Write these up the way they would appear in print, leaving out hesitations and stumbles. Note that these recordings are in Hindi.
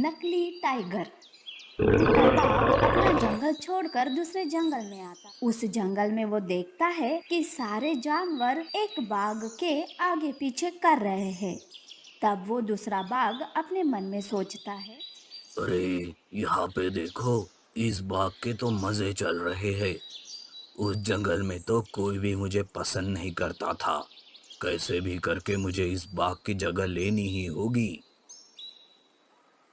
नकली टाइगर। एक बाघ अपना जंगल छोड़कर दूसरे जंगल में आता। उस जंगल में वो देखता है कि सारे जानवर एक बाघ के आगे पीछे कर रहे हैं। तब वो दूसरा बाघ अपने मन में सोचता है, अरे, यहाँ पे देखो, इस बाग के तो मजे चल रहे हैं। उस जंगल में तो कोई भी मुझे पसंद नहीं करता था। कैसे भी करके मुझे इस बाग की जगह लेनी ही होगी।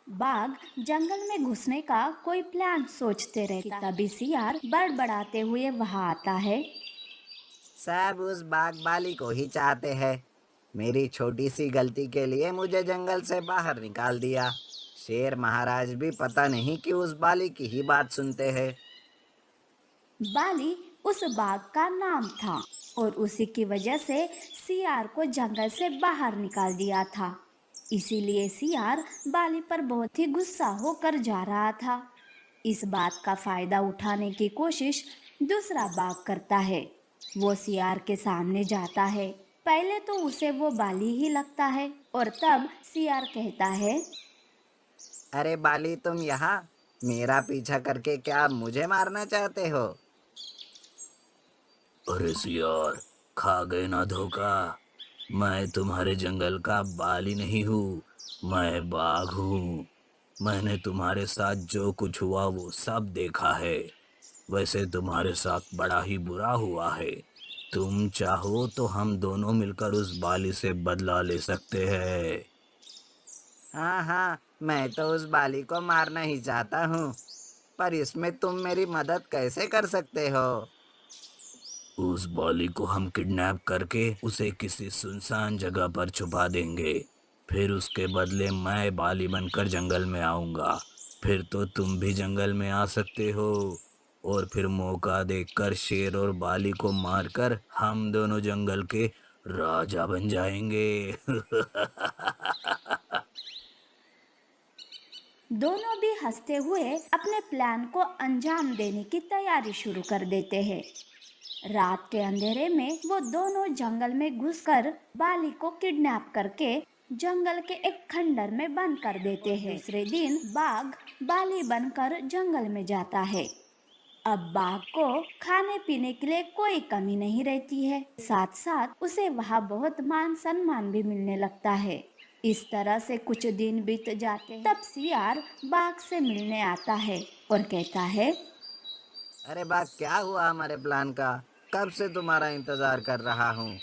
बाघ जंगल में घुसने का कोई प्लान सोचते रहता है। तभी सियार बड़बड़ाते हुए वहां आता है। सब उस बागबाली को ही चाहते हैं। मेरी छोटी सी गलती के लिए मुझे जंगल से बाहर निकाल दिया। शेर महाराज भी पता नहीं कि उस बाली की ही बात सुनते हैं। बाली उस बाघ का नाम था और उसी की वजह से सियार को जंगल से बाहर निकाल दिया था। इसीलिए सियार बाली पर बहुत ही गुस्सा होकर जा रहा था। इस बात का फायदा उठाने की कोशिश दूसरा बाघ करता है। वो सियार के सामने जाता है। पहले तो उसे वो बाली ही लगता है और तब सियार कहता है, अरे बाली, तुम यहाँ मेरा पीछा करके क्या मुझे मारना चाहते हो? अरे सियार, खा गए ना धोखा। मैं तुम्हारे जंगल का बाली नहीं हूँ, मैं बाघ हूँ। मैंने तुम्हारे साथ जो कुछ हुआ वो सब देखा है। वैसे तुम्हारे साथ बड़ा ही बुरा हुआ है। तुम चाहो तो हम दोनों मिलकर उस बाली से बदला ले सकते हैं। हाँ हाँ, मैं तो उस बाली को मारना ही चाहता हूँ। पर इसमें तुम मेरी मदद कैसे कर सकते हो? उस बाली को हम किडनैप करके उसे किसी सुनसान जगह पर छुपा देंगे। फिर उसके बदले मैं बाली बनकर जंगल में आऊंगा। फिर तो तुम भी जंगल में आ सकते हो। और फिर मौका देखकर शेर और बाली को मारकर हम दोनों जंगल के राजा बन जाएंगे। दोनों भी हंसते हुए अपने प्लान को अंजाम देने की तैयारी शुरू कर देते हैं। रात के अंधेरे में वो दोनों जंगल में घुसकर बाली को किडनैप करके जंगल के एक खंडर में बंद कर देते हैं। दूसरे दिन बाघ बाली बनकर जंगल में जाता है। अब बाघ को खाने पीने के लिए कोई कमी नहीं रहती है। साथ साथ उसे वहाँ बहुत मान सम्मान भी मिलने लगता है। इस तरह से कुछ दिन बीत जाते हैं। तब सियार बाघ से मिलने आता है और कहता है, अरे बाग, क्या हुआ हमारे प्लान का? कब से तुम्हारा इंतजार कर रहा हूँ।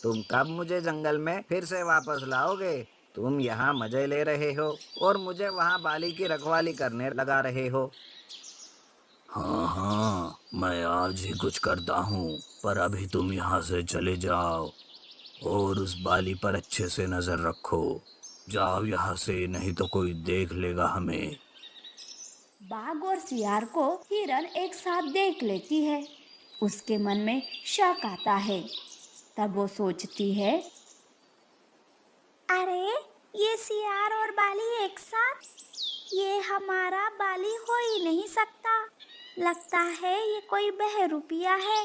तुम कब मुझे जंगल में फिर से वापस लाओगे? तुम यहाँ मजे ले रहे हो और मुझे वहाँ बाली की रखवाली करने लगा रहे हो। हाँ हाँ, मैं आज ही कुछ करता हूँ। पर अभी तुम यहाँ से चले जाओ और उस बाली पर अच्छे से नजर रखो। जाओ यहाँ से, नहीं तो कोई देख लेगा हमें। बाघ और सियार को हिरन एक साथ देख लेती है। उसके मन में शक आता है। तब वो सोचती है, अरे ये सियार और बाली एक साथ, ये हमारा बाली हो ही नहीं सकता। लगता है ये कोई बहरूपिया है।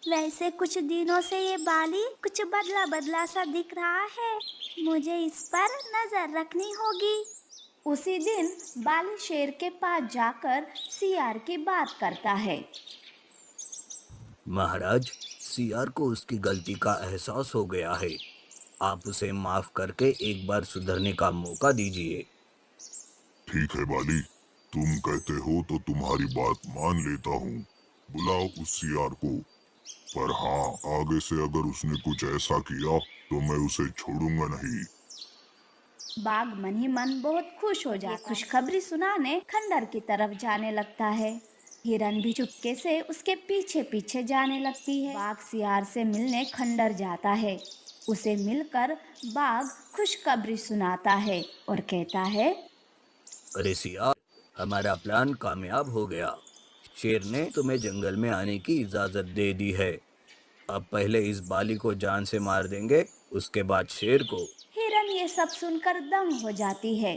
वैसे कुछ दिनों से ये बाली कुछ बदला बदला सा दिख रहा है। मुझे इस पर नजर रखनी होगी। उसी दिन बाली शेर के पास जाकर सियार की बात करता है। महाराज, सियार को उसकी गलती का एहसास हो गया है। आप उसे माफ करके एक बार सुधरने का मौका दीजिए। ठीक है बाली, तुम कहते हो तो तुम्हारी बात मान लेता हूँ। बुलाओ उस सियार को। पर हाँ, आगे से अगर उसने कुछ ऐसा किया तो मैं उसे छोड़ूंगा नहीं। बाघ मन ही मन बहुत खुश हो जाता है। खुशखबरी सुनाने खंडर की तरफ जाने लगता है। हिरन भी चुपके से उसके पीछे पीछे जाने लगती है। बाघ सियार से मिलने खंडर जाता है। उसे मिलकर बाघ खुशखबरी सुनाता है और कहता है, अरे सियार, हमारा प्लान कामयाब हो गया। शेर ने तुम्हें जंगल में आने की इजाजत दे दी है। अब पहले इस बाली को जान से मार देंगे, उसके बाद शेर को। हिरन ये सब सुनकर दंग हो जाती है।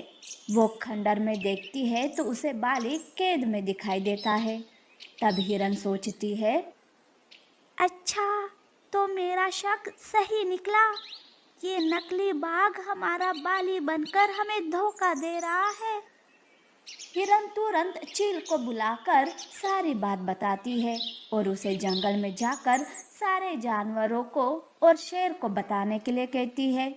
वो खंडर में देखती है तो उसे बाली कैद में दिखाई देता है। तब हिरन सोचती है, अच्छा तो मेरा शक सही निकला। ये नकली बाघ हमारा बाली बनकर हमें धोखा दे रहा है। हिरन तुरंत चील को बुलाकर सारी बात बताती है और उसे जंगल में जाकर सारे जानवरों को और शेर को बताने के लिए कहती है।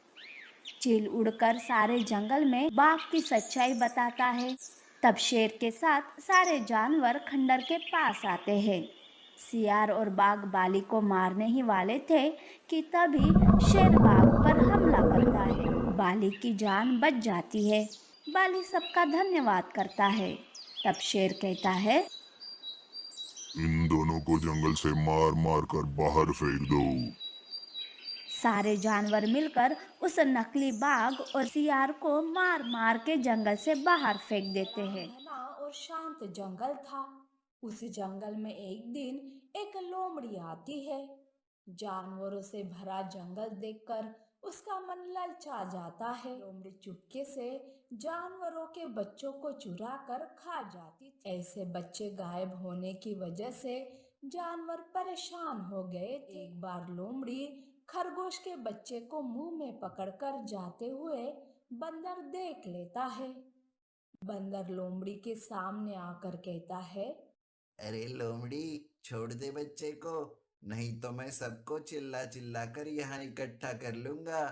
चील उड़कर सारे जंगल में बाघ की सच्चाई बताता है। तब शेर के साथ सारे जानवर खंडर के पास आते हैं। सियार और बाघ बाली को मारने ही वाले थे कि तभी शेर बाघ पर हमला करता है। बाली की जान बच जाती है। बाली सबका धन्यवाद करता है। तब शेर कहता है, इन दोनों को जंगल से मार मार कर बाहर फेंक दो। सारे जानवर मिलकर उस नकली बाघ और सियार को मार मार के जंगल से बाहर फेंक देते हैं। घना और शांत जंगल था। उस जंगल में एक दिन एक लोमड़ी आती है। जानवरों से भरा जंगल देखकर उसका मन ललचा जाता है। लोमड़ी चुपके से जानवरों के बच्चों को चुरा कर खा जाती थी। ऐसे बच्चे गायब होने की वजह से जानवर परेशान हो गए थे। एक बार लोमड़ी खरगोश के बच्चे को मुंह में पकड़कर जाते हुए बंदर देख लेता है। बंदर लोमड़ी के सामने आकर कहता है, अरे लोमड़ी, छोड़ दे बच्चे को, नहीं तो मैं सबको चिल्ला चिल्ला कर यहाँ इकट्ठा कर लूंगा।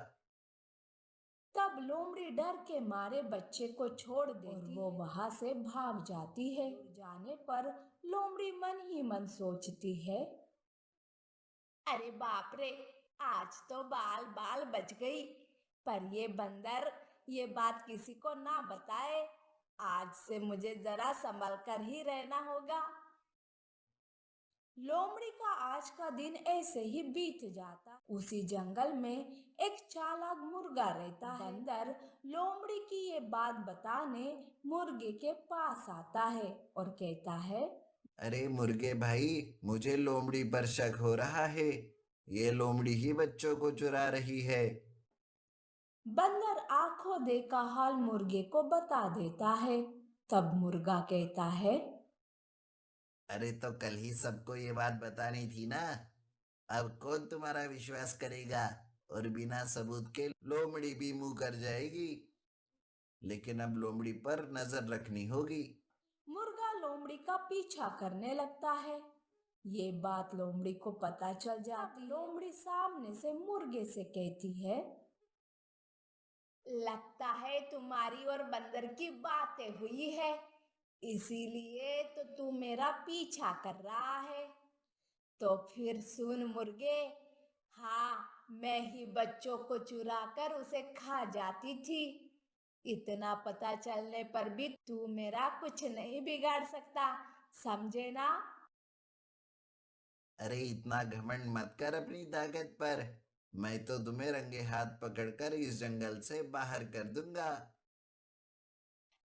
तब लोमड़ी डर के मारे बच्चे को छोड़ देती और वो वहां से भाग जाती है। जाने पर लोमड़ी मन ही मन सोचती है, अरे बाप रे, आज तो बाल बाल बच गई। पर ये बंदर ये बात किसी को ना बताए। आज से मुझे जरा संभल कर ही रहना होगा। लोमड़ी का आज का दिन ऐसे ही बीत जाता। उसी जंगल में एक चालाक मुर्गा रहता है। बंदर लोमड़ी की ये बात बताने मुर्गे के पास आता है और कहता है, अरे मुर्गे भाई, मुझे लोमड़ी पर शक हो रहा है। ये लोमड़ी ही बच्चों को चुरा रही है। बंदर आंखों देखा हाल मुर्गे को बता देता है। तब मुर्गा कहता है, अरे तो कल ही सबको ये बात बतानी थी ना। अब कौन तुम्हारा विश्वास करेगा? और बिना सबूत के लोमड़ी भी मुंह कर जाएगी। लेकिन अब लोमड़ी पर नजर रखनी होगी। मुर्गा लोमड़ी का पीछा करने लगता है। ये बात लोमड़ी को पता चल जाती है। लोमड़ी सामने से मुर्गे से कहती है, लगता है तुम्हारी और बंदर की बातें हुई है, इसीलिए तो तू मेरा पीछा कर रहा है। तो फिर सुन मुर्गे, हाँ, मैं ही बच्चों को चुरा कर उसे खा जाती थी। इतना पता चलने पर भी तू मेरा कुछ नहीं बिगाड़ सकता, समझे ना? अरे इतना घमंड मत कर अपनी ताकत पर। मैं तो तुम्हें रंगे हाथ पकड़कर इस जंगल से बाहर कर दूंगा।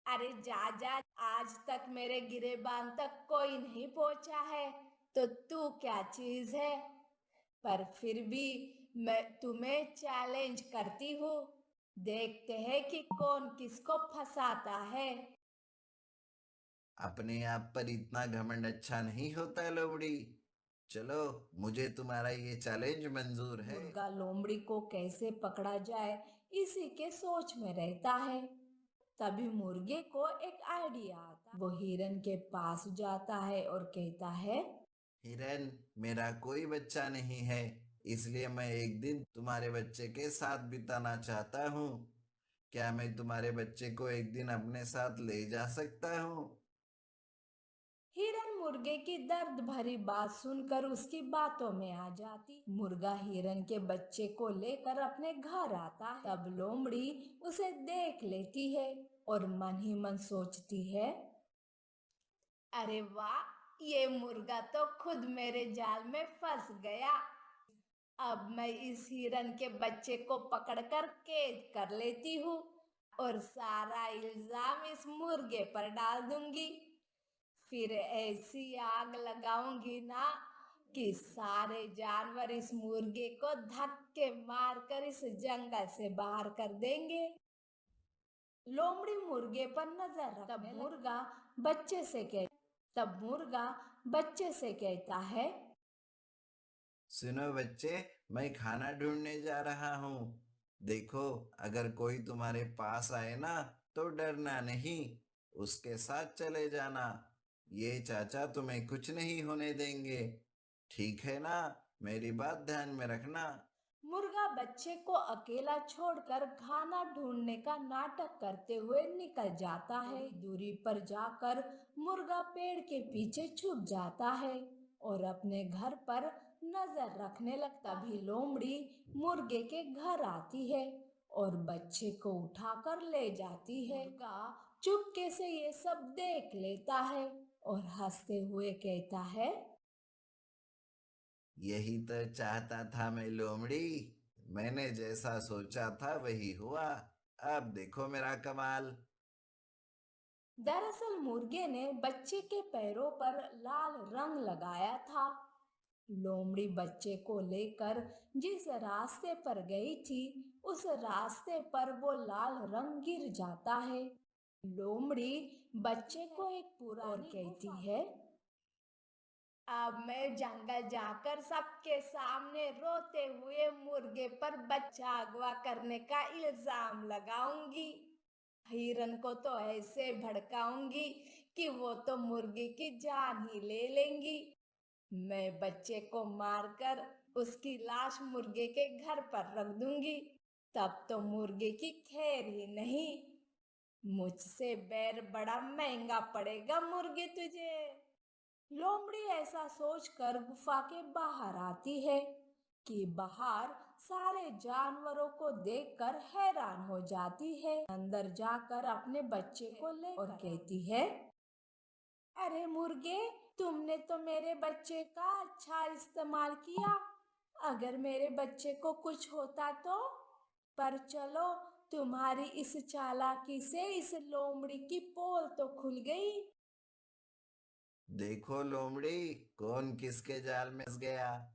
अरे जा जा, आज तक मेरे गिरेबान तक कोई नहीं पहुंचा है, तो तू क्या चीज है? पर फिर भी मैं तुम्हें चैलेंज करती हूँ। देखते हैं कि कौन किसको फंसाता है। अपने आप पर इतना घमंड अच्छा नहीं होता लोमड़ी। चलो, मुझे तुम्हारा ये चैलेंज मंजूर है। मुर्गा लोमड़ी को कैसे पकड़ा जाए इसी के सोच में रहता है। तभी मुर्गे को एक आइडिया आता। वो हिरन के पास जाता है और कहता है, हिरन, मेरा कोई बच्चा नहीं है, इसलिए मैं एक दिन तुम्हारे बच्चे के साथ बिताना चाहता हूँ। क्या मैं तुम्हारे बच्चे को एक दिन अपने साथ ले जा सकता हूँ? हिरन मुर्गे की दर्द भरी बात सुनकर उसकी बातों में आ जाती। मुर्गा हिरन के बच्चे को लेकर अपने घर आता है। तब लोमड़ी उसे देख लेती है और मन ही मन सोचती है, अरे वाह, ये मुर्गा तो खुद मेरे जाल में फंस गया। अब मैं इस हिरन के बच्चे को पकड़कर कैद कर लेती हूँ और सारा इल्जाम इस मुर्गे पर डाल दूंगी। फिर ऐसी आग लगाऊंगी ना कि सारे जानवर इस मुर्गे को धक्के मारकर इस जंगल से बाहर कर देंगे। लोमड़ी मुर्गे पर नजर रखने तब मुर्गा बच्चे से कहता है, सुनो बच्चे, मैं खाना ढूंढने जा रहा हूँ। देखो, अगर कोई तुम्हारे पास आए ना तो डरना नहीं, उसके साथ चले जाना। ये चाचा तुम्हें कुछ नहीं होने देंगे। ठीक है ना? मेरी बात ध्यान में रखना। मुर्गा बच्चे को अकेला छोड़कर खाना ढूंढने का नाटक करते हुए निकल जाता है। दूरी पर जाकर मुर्गा पेड़ के पीछे छुप जाता है और अपने घर पर नजर रखने लगता। तभी लोमड़ी मुर्गे के घर आती है और बच्चे को उठाकर ले जाती है। मुर्गा चुपके से ये सब देख लेता है और हंसते हुए कहता है, यही तो चाहता था मैं लोमड़ी। मैंने जैसा सोचा था वही हुआ। अब देखो मेरा कमाल। दरअसल मुर्गे ने बच्चे के पैरों पर लाल रंग लगाया था। लोमड़ी बच्चे को लेकर जिस रास्ते पर गई थी, उस रास्ते पर वो लाल रंग गिर जाता है। लोमड़ी बच्चे को एक पुरानी और कहती है, अब मैं जंगल जाकर सबके सामने रोते हुए मुर्गे पर बच्चा अगवा करने का इल्जाम लगाऊंगी। हिरन को तो ऐसे भड़काऊंगी कि वो तो मुर्गे की जान ही ले लेंगी। मैं बच्चे को मारकर उसकी लाश मुर्गे के घर पर रख दूंगी। तब तो मुर्गे की खैर ही नहीं। मुझसे बैर बड़ा महंगा पड़ेगा मुर्गे तुझे। लोमड़ी ऐसा सोचकर गुफा के बाहर आती है कि बाहर सारे जानवरों को देखकर हैरान हो जाती है। अंदर जाकर अपने बच्चे को ले और कहती है, अरे मुर्गे, तुमने तो मेरे बच्चे का अच्छा इस्तेमाल किया। अगर मेरे बच्चे को कुछ होता तो? पर चलो, तुम्हारी इस चालाकी से इस लोमड़ी की पोल तो खुल गई। देखो लोमड़ी, कौन किसके जाल में फंस गया।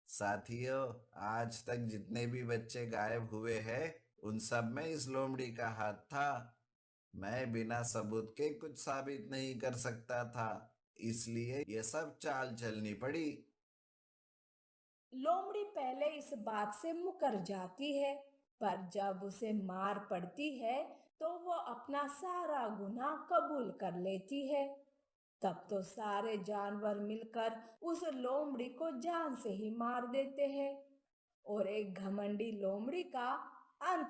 साथियों, आज तक जितने भी बच्चे गायब हुए हैं, उन सब में इस लोमड़ी का हाथ था। मैं बिना सबूत के कुछ साबित नहीं कर सकता था, इसलिए ये सब चाल चलनी पड़ी। लोमड़ी पहले इस बात से मुकर जाती है, पर जब उसे मार पड़ती है तो वो अपना सारा गुनाह कबूल कर लेती है। तब तो सारे जानवर मिलकर उस लोमड़ी को जान से ही मार देते हैं और एक घमंडी लोमड़ी का अंत